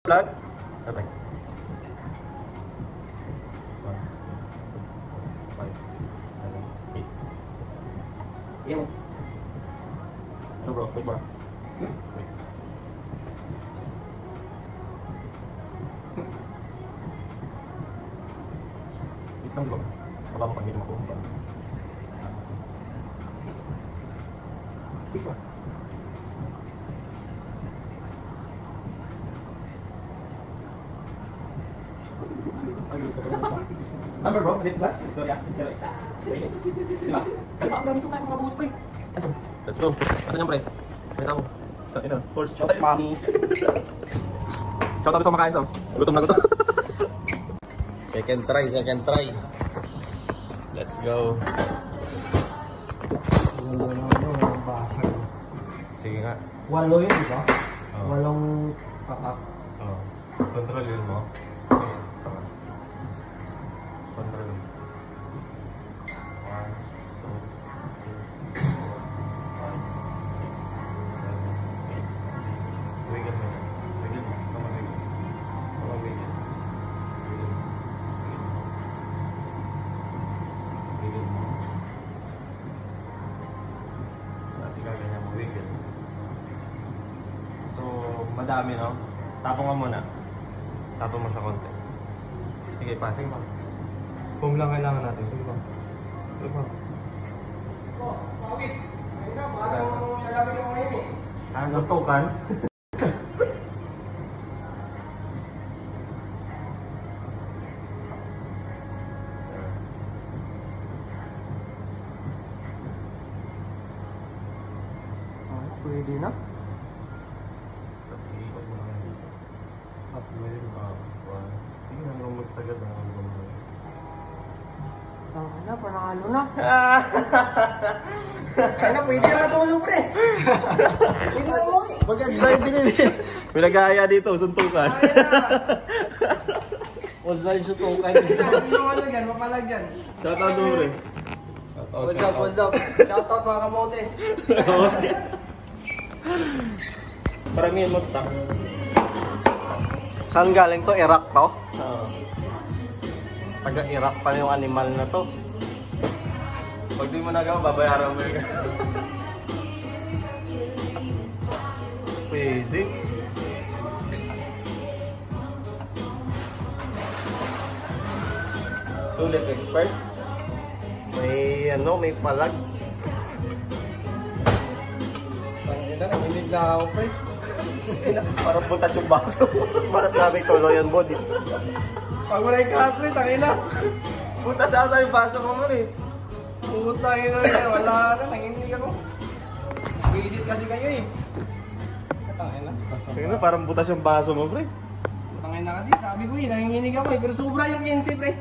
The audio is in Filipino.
Plug. Okay. 1, 2, 3, 4, 5, 6, 7, 8. Yan. Ano bro? Wait bro. Wait. Wait lang bro. Baka mo pag hindi makuha. This one. Number bro, dito sa? Sorry ah. Sorry. Diba? Kalma, ang dami itong kaya mga buhos pre. Let's go. Ano niyang pre? May tamo. Ino, horse chow. Mami. Chow tayo sa makain so. Gutom na gutom. Second try. Let's go. Sige nga. 8 yun, di ba? 8 tatak. Oo. Control yun mo. Control. 1, 2, 3, 4, 5, 6, 7, 8. Wiggle mo. Wiggle mo. Come on, wiggle. Come on, wiggle. Wiggle mo. Wiggle mo. Kasi kaganya mo wiggle. So, madami no? Tapong ka muna. Tapong mo siya konti. Sige pa, sige pa. Foam lang kailangan natin. Sige pa. Sige pa. Oh, pawis! Ayun na, parang lalapit ako ngayon eh. Ang suntukan? Pwede na? Tapos iikot mo lang dito. Pwede na. Sige na, nung magsagad ang ano mo. Tama na, panalo na. Kaya na, pwede na natulog pre. Pwede na mo eh. Maganda yung binili. Pinag-aaya dito, suntukan. Online sutukan. Hindi mo ano dyan, mapalagyan. Shoutout mo rin. What's up? Shoutout mga kamote. Paramihan mo stock. Saan galing to? Iraq to? Oo. Taga-Iraq pa yung animal na to. Pag di mo nagawa, babayaran mo yun. Pwede. Tulip expert. May ano, may palag. Pangina, nanginig na ako pre. Parang butas yung baso. Barat namin tuloy ang body. Pag wala yung kakri, tangina. Butas ata yung baso mo man eh. Putangin na, wala na, nanginig ako. Visit kasi kayo eh. Tangina. Tingnan, parang butas yung baso mo, pre. Tangina kasi, sabi ko eh, nanginginig ako eh. Pero sobra yung 15 pre.